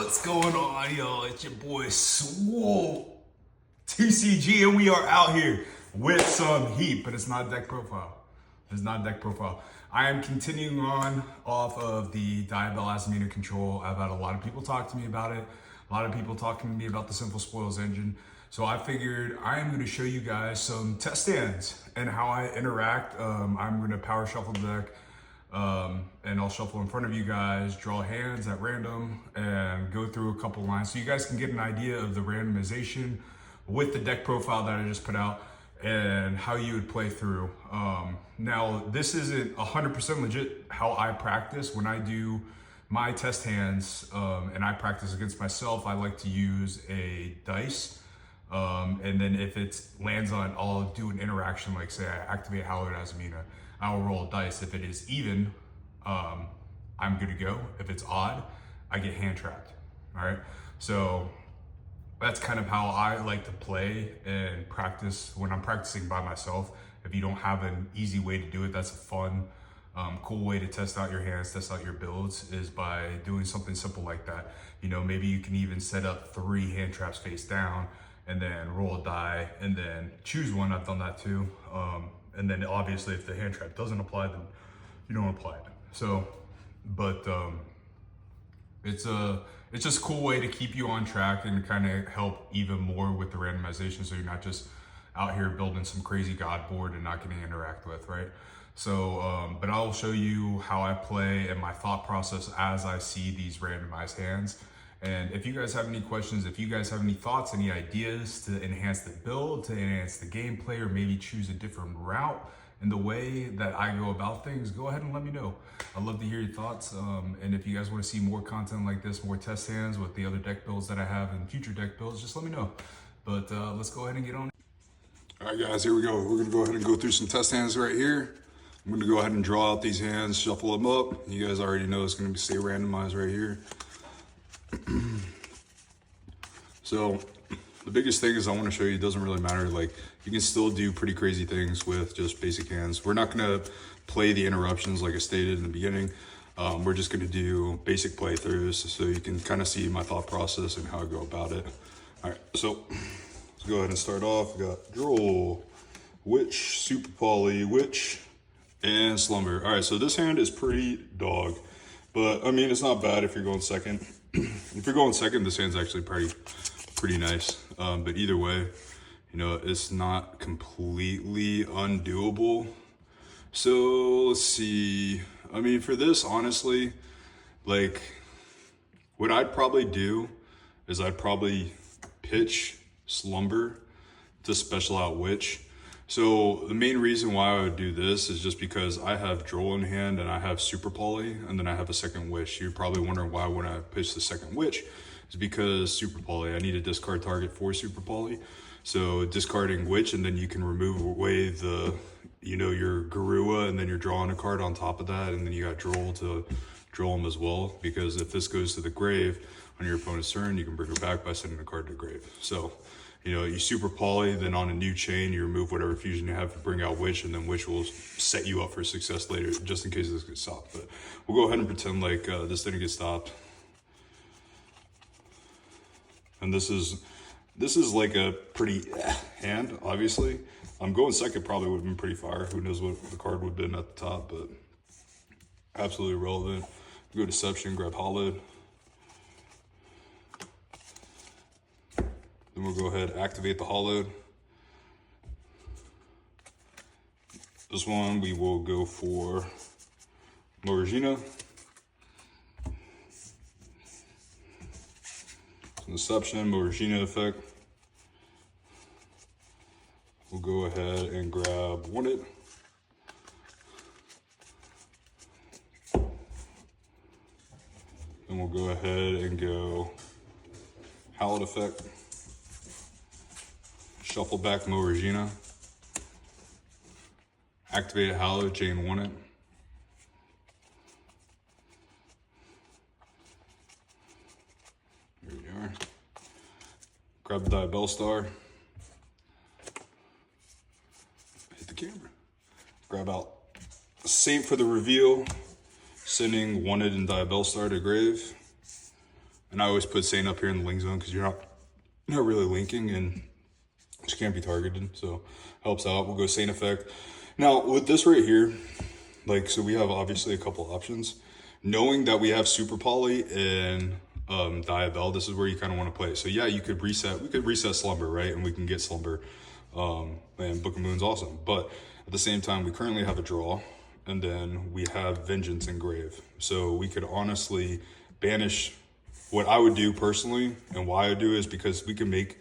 What's going on, y'all? It's your boy Swole TCG, and we are out here with some heat, but it's not deck profile. It's not deck profile. I am continuing on off of the Diabell Azamina control. I've had a lot of people talk to me about it. A lot of people talking to me about the Simple Spoils engine. So I figured I am going to show you guys some test stands and how I interact. I'm going to power shuffle the deck. And I'll shuffle in front of you guys, draw hands at random, and go through a couple lines so you guys can get an idea of the randomization with the deck profile that I just put out and how you would play through. Now, this isn't 100% legit how I practice. When I do my test hands and I practice against myself, I like to use a dice. And then if it lands on, I'll do an interaction, like say I activate Hallowed Azamina. I will roll a dice. If it is even, I'm good to go. If it's odd, I get hand trapped. All right. So that's kind of how I like to play and practice when I'm practicing by myself. If you don't have an easy way to do it, that's a fun, cool way to test out your hands, test out your builds, is by doing something simple like that. You know, maybe you can even set up 3 hand traps face down and then roll a die and then choose one. I've done that too. And then obviously if the hand trap doesn't apply, then you don't apply it. So, but it's just a cool way to keep you on track and kind of help even more with the randomization, so you're not just out here building some crazy god board and not getting to interact with, right? So, but I'll show you how I play and my thought process as I see these randomized hands. And if you guys have any questions, if you guys have any thoughts, any ideas to enhance the build, to enhance the gameplay, or maybe choose a different route in the way that I go about things, go ahead and let me know. I'd love to hear your thoughts. And if you guys want to see more content like this, more test hands with the other deck builds that I have and future deck builds, just let me know. But let's go ahead and get on. All right, guys, here we go. We're gonna go ahead and go through some test hands right here. I'm gonna go ahead and draw out these hands, shuffle them up. You guys already know it's gonna stay randomized right here. So the biggest thing is I want to show you, it doesn't really matter. Like, you can still do pretty crazy things with just basic hands. We're not going to play the interruptions like I stated in the beginning. We're just going to do basic playthroughs so you can kind of see my thought process and how I go about it. All right, so let's go ahead and start off. We got Droll, Witch, Super Poly, Witch, and Slumber. All right, so this hand is pretty dog, but I mean, it's not bad if you're going second. If you're going second, this hand's actually pretty nice. But either way, you know, it's not completely undoable. So let's see. I mean, for this, honestly, like, what I'd probably do is I'd probably pitch Slumber to special out Witch. So the main reason why I would do this is just because I have Droll in hand and I have Super Poly, and then I have a second Witch. You're probably wondering why when I pitch the second Witch is because Super Poly, I need a discard target for Super Poly. So discarding Witch, and then you can remove away the, you know, your Garua, and then you're drawing a card on top of that, and then you got Droll to draw them as well. Because if this goes to the grave on your opponent's turn, you can bring it back by sending a card to the grave. So, you know, you Super Poly, then on a new chain, you remove whatever fusion you have to bring out Witch, and then Witch will set you up for success later, just in case this gets stopped. But we'll go ahead and pretend like this didn't get stopped. And this is like a pretty hand, obviously. Going second probably would have been pretty fire. Who knows what the card would have been at the top, but absolutely irrelevant. Go Deception, grab Hollowed. Then we'll go ahead, activate the Hollowed. This one we will go for Morgina. Deception, Morgina effect. We'll go ahead and grab Wanted. Then we'll go ahead and go Hallowed effect. Shuffle back Morgina. Activate Hallowed, chain Wanted. There we are. Grab the Diabell star. Hit the camera. Grab out Saint for the reveal. Sending Wanted and Diabell star to grave. And I always put Saint up here in the link zone because you're not really linking and just can't be targeted. So helps out. We'll go Saint effect. Now with this right here, like, so we have obviously a couple options. Knowing that we have Super Poly and Diabell, this is where you kind of want to play. So yeah, you could reset. We could reset Slumber, right? And we can get Slumber. And Book of Moon's awesome. But at the same time, we currently have a draw. And then we have Vengeance and Grave. So we could honestly banish. What I would do personally, and why I would do is because we can make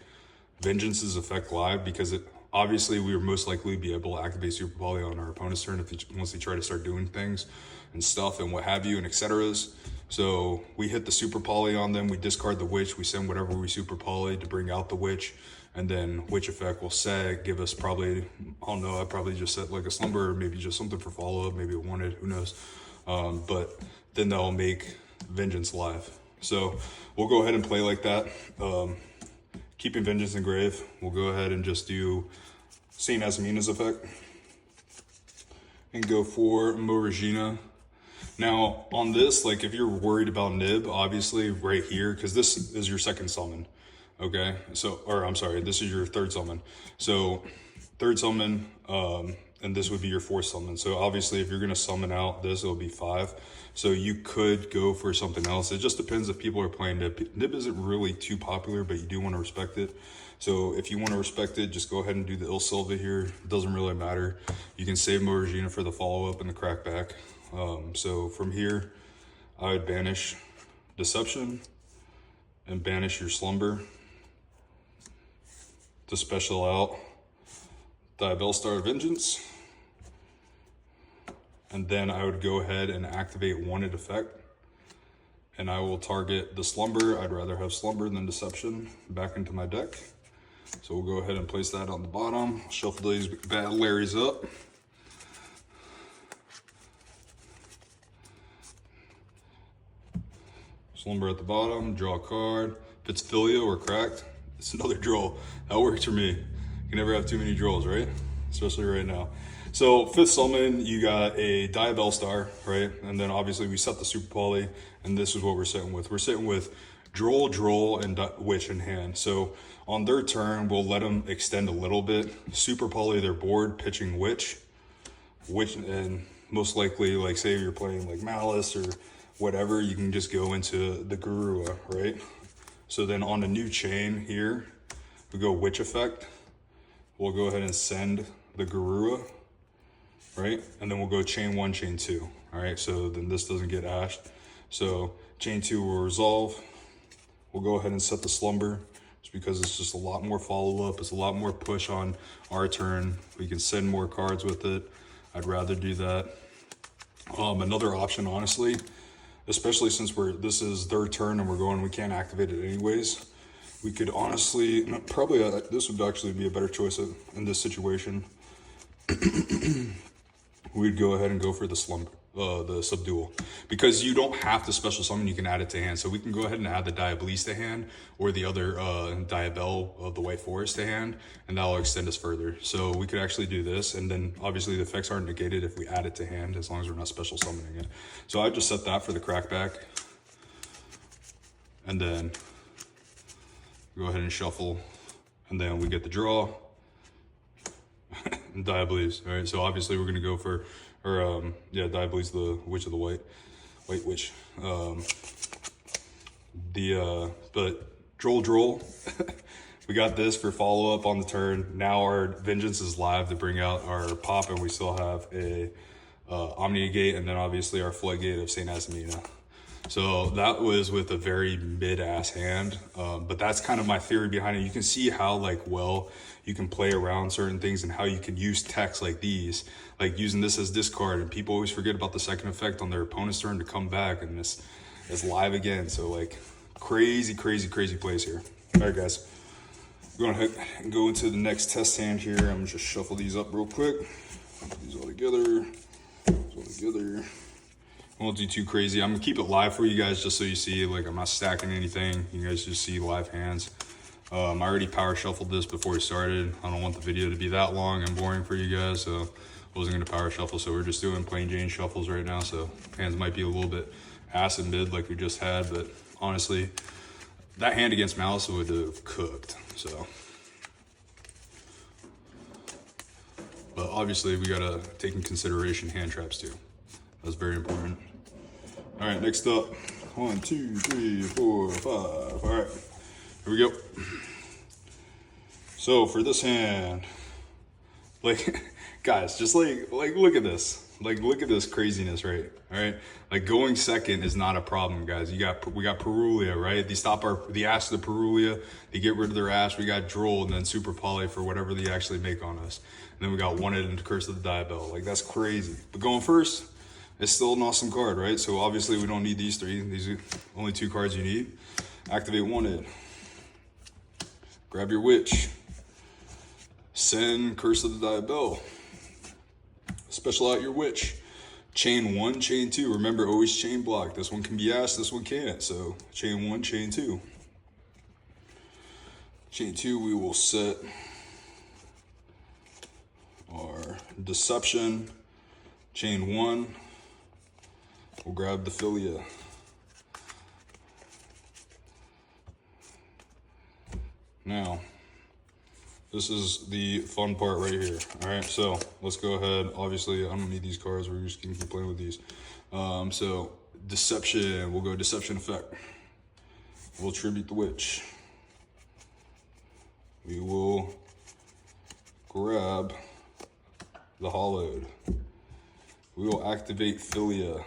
Vengeance's effect live, because it obviously we would most likely be able to activate Super Poly on our opponent's turn once they try to start doing things and stuff and what have you and etceteras. So we hit the Super Poly on them, we discard the Witch, we send whatever we Super Poly to bring out the Witch, and then Witch effect will set, give us probably, I don't know, I'd probably just set like a Slumber or maybe just something for follow-up, maybe a Wanted, who knows. But then that'll make Vengeance live. So we'll go ahead and play like that. Keeping Vengeance and Grave, we'll go ahead and just do Saint Azamina's effect and go for Mo Regina. Now on this, like if you're worried about Nib, obviously right here, because this is your second summon, okay? So, or I'm sorry, this is your third summon. So third summon, and this would be your fourth summon. So obviously if you're gonna summon out this, it'll be 5. So you could go for something else. It just depends if people are playing Nib. Nib isn't really too popular, but you do want to respect it. So if you want to respect it, just go ahead and do the Il Silva here. It doesn't really matter. You can save Mo Regina for the follow-up and the crackback. So from here, I would banish Deception and banish your Slumber to special out Diabell Star of Vengeance. And then I would go ahead and activate Wanted effect. And I will target the Slumber. I'd rather have Slumber than Deception back into my deck. So we'll go ahead and place that on the bottom. Shuffle these bad Larrys up. Slumber at the bottom, draw a card. If it's Filio or Cracked, it's another draw. That works for me. You can never have too many draws, right? Especially right now. So 5th summon, you got a Diabell Star, right? And then obviously we set the Super Poly, and this is what we're sitting with. We're sitting with Droll, and Witch in hand. So on their turn, we'll let them extend a little bit. Super Poly their board, pitching Witch, and most likely, like say you're playing like Malice or whatever, you can just go into the Garua, right? So then on a new chain here, we go Witch effect. We'll go ahead and send the Garua, right? And then we'll go chain 1, chain 2. All right, so then this doesn't get ashed. So chain 2 will resolve. We'll go ahead and set the Slumber, just because it's just a lot more follow-up. It's a lot more push on our turn. We can send more cards with it. I'd rather do that. Another option, honestly, especially since this is their turn and we can't activate it anyways, we could honestly, probably this would actually be a better choice in this situation. We'd go ahead and go for the Slumber, the Subdual, because you don't have to special summon, you can add it to hand. So we can go ahead and add the Diabelliste to hand, or the other Diabell of the White Forest to hand, and that'll extend us further. So we could actually do this, and then obviously the effects aren't negated if we add it to hand, as long as we're not special summoning it. So I just set that for the crackback, and then go ahead and shuffle, and then we get the draw. And Diabelliste, all right? So obviously we're gonna go for, Diabelliste, the Witch of the White Witch. But Droll, we got this for follow-up on the turn. Now our Vengeance is live to bring out our pop, and we still have a Omni-Gate, and then obviously our Floodgate of Saint Azamina. So that was with a very mid-ass hand, but that's kind of my theory behind it. You can see how well you can play around certain things and how you can use techs like these, like using this as discard, and people always forget about the second effect on their opponent's turn to come back, and this is live again. So crazy plays here. All right, guys, we're gonna go into the next test hand here. I'm gonna just shuffle these up real quick. Put these all together. I won't do too crazy. I'm gonna keep it live for you guys just so you see, I'm not stacking anything. You guys just see live hands. I already power shuffled this before we started. I don't want the video to be that long and boring for you guys, so I wasn't gonna power shuffle. So we're just doing plain Jane shuffles right now. So hands might be a little bit ass and mid like we just had, but honestly, that hand against Malice would have cooked, so. But obviously we gotta take in consideration hand traps too. That's very important. All right, next up, 1, 2, 3, 4, 5. All right, here we go. So for this hand, like, guys, just like look at this. Like, look at this craziness, right? All right, like going second is not a problem, guys. We got Perulia, right? They stop the ass of the Perulia. They get rid of their ass. We got Droll and then Super Poly for whatever they actually make on us. And then we got One-Hit and Curse of the Diabell. Like, that's crazy. But going first, it's still an awesome card, right? So obviously we don't need these 3. These are only 2 cards you need. Activate One-Hit. Grab your Witch. Send Curse of the Diabell. Special out your Witch. Chain 1, chain 2. Remember, always chain block. This one can be asked, this one can't. So chain 1, chain 2. Chain 2, we will set our Deception. Chain 1, we'll grab the Philia. Now, this is the fun part right here. All right, so let's go ahead. Obviously, I don't need these cards. We're just gonna keep playing with these. So Deception, we'll go Deception Effect. We'll tribute the Witch. We will grab the Hollowed. We will activate Philia.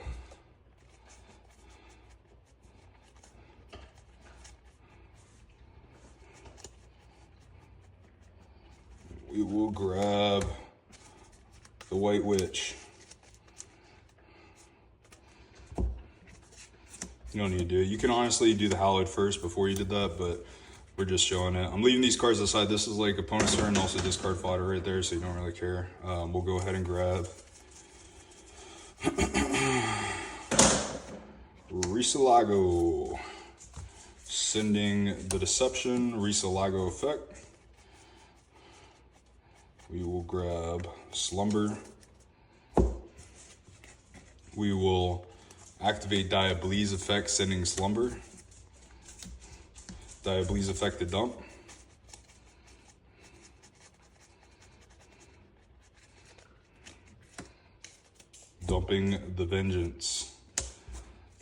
We will grab the White Witch. You don't need to do it. You can honestly do the Hallowed first before you did that, but we're just showing it. I'm leaving these cards aside. This is like opponent's turn, also discard fodder right there, so you don't really care. We'll go ahead and grab Risalago. Sending the Deception, Risalago Effect. We will grab Slumber. We will activate Diabell's Effect, sending Slumber. Diabell's Effect to dump. Dumping the Vengeance.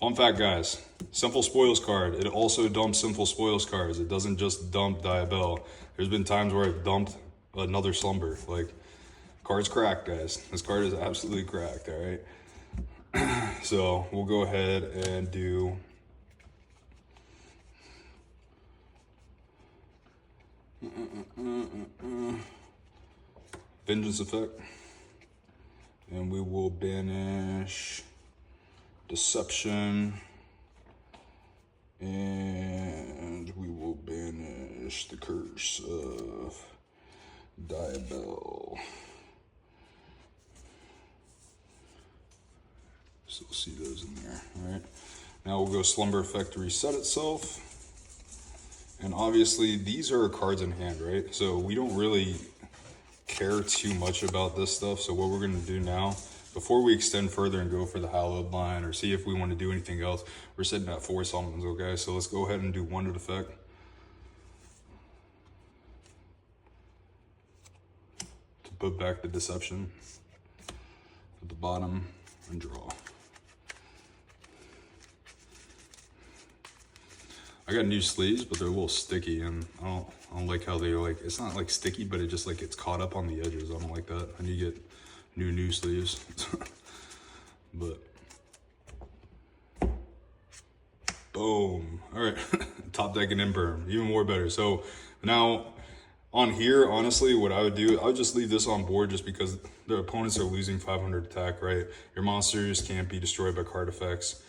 Fun fact, guys, Sinful Spoils card, it also dumps Sinful Spoils cards. It doesn't just dump Diabell. There's been times where I've dumped another Slumber. Like, card's cracked, guys. This card is absolutely cracked, all right? So we'll go ahead and do Vengeance Effect. And we will banish Deception. And we will banish the Curse of Diabell. Still see those in there, all right? Now we'll go Slumber Effect to reset itself. And obviously these are cards in hand, right? So we don't really care too much about this stuff. So what we're gonna do now, before we extend further and go for the Hallowed line or see if we want to do anything else, we're sitting at 4 summons, okay? So let's go ahead and do One-Hit Effect. To put back the Deception at the bottom and draw. I got new sleeves, but they're a little sticky, and I don't like how they're like, it's not like sticky, but it just like gets caught up on the edges. I don't like that. I need to get new sleeves. But boom. All right, top deck and imperm, even more better. So now on here, honestly, what I would do, I would just leave this on board just because the opponents are losing 500 attack, right? Your monsters can't be destroyed by card effects.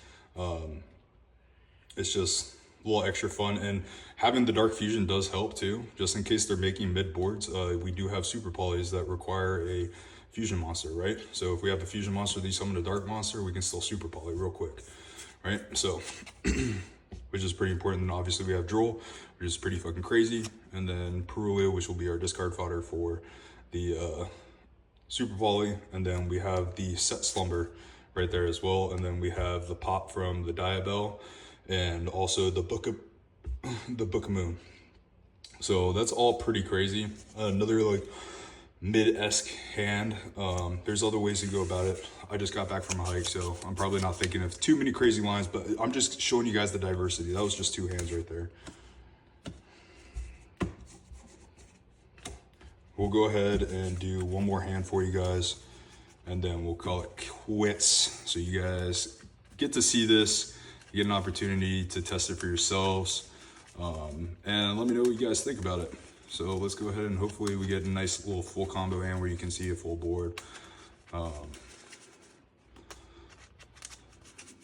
It's just a little extra fun, and having the Dark Fusion does help too, just in case they're making mid boards. We do have Super Polys that require a fusion monster, right? So if we have a fusion monster, they summon a dark monster, we can still Super Poly real quick, right? So, which is pretty important. And obviously we have Droll, which is pretty fucking crazy. And then Perulia, which will be our discard fodder for the Super Poly. And then we have the set Slumber right there as well. And then we have the pop from the Diabell, and also the Book of the Book of Moon. So that's all pretty crazy. Another like mid-esque hand. There's other ways to go about it. I just got back from a hike, so I'm probably not thinking of too many crazy lines, but I'm just showing you guys the diversity. That was just 2 hands right there. We'll go ahead and do one more hand for you guys, and then we'll call it quits. So you guys get to see this, get an opportunity to test it for yourselves, and let me know what you guys think about it. So let's go ahead and hopefully we get a nice little full combo hand where you can see a full board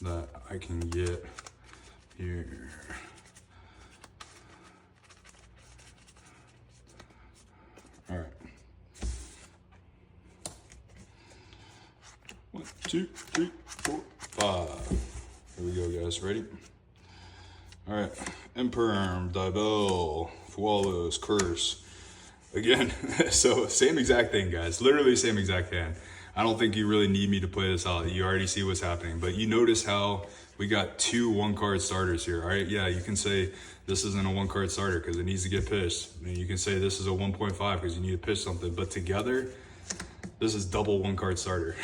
that I can get here. All right. 1, 2, 3, 4, 5. Here we go, guys. Ready? All right. Imperm, Diabell, Flawless, Curse. Again, so same exact thing, guys. Literally same exact hand. I don't think you really need me to play this out. You already see what's happening. But you notice how we got 2 1-card starters here, all right? Yeah, you can say this isn't a 1-card starter because it needs to get pitched. I mean, you can say this is a 1.5 because you need to pitch something. But together, this is double 1-card starter.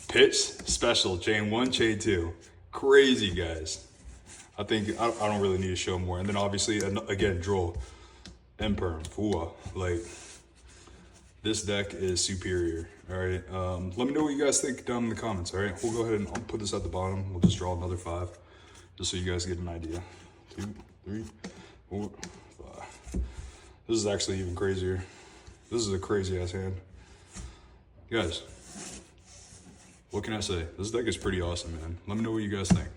Pitch, special, chain 1, chain 2. Crazy, guys. I think I don't really need to show more. And then obviously, again, draw, Imperm, Fua. Like, this deck is superior. All right. Let me know what you guys think down in the comments. All right. We'll go ahead and I'll put this at the bottom. We'll just draw another 5, just so you guys get an idea. 2, 3, 4, 5. This is actually even crazier. This is a crazy ass hand, guys. What can I say? This deck is pretty awesome, man. Let me know what you guys think.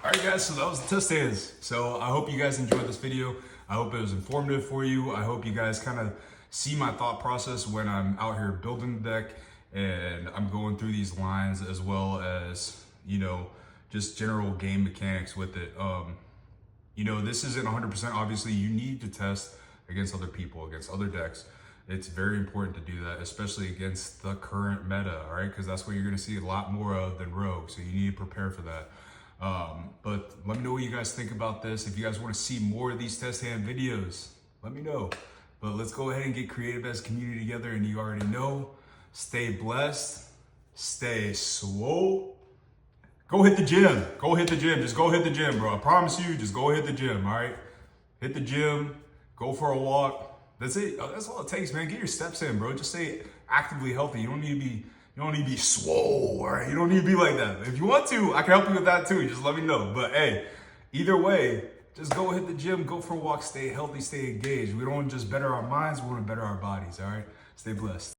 All right, guys, so that was the test hands. So I hope you guys enjoyed this video. I hope it was informative for you. I hope you guys kind of see my thought process when I'm out here building the deck and I'm going through these lines, as well as, you know, just general game mechanics with it. You know, this isn't 100%. Obviously, you need to test against other people, against other decks. It's very important to do that, especially against the current meta, all right? Because that's what you're going to see a lot more of than Rogue. So you need to prepare for that. But let me know what you guys think about this. If you guys want to see more of these test hand videos, let me know. But let's go ahead and get creative as a community together. And you already know, stay blessed, stay swole. Go hit the gym. Go hit the gym. Just go hit the gym, bro. I promise you, just go hit the gym, all right? Hit the gym, go for a walk. That's it. That's all it takes, man. Get your steps in, bro. Just stay actively healthy. You don't need to be swole, all right? You don't need to be like that. If you want to, I can help you with that too. Just let me know. But hey, either way, just go hit the gym, go for a walk, stay healthy, stay engaged. We don't just better our minds, we want to better our bodies, all right? Stay blessed.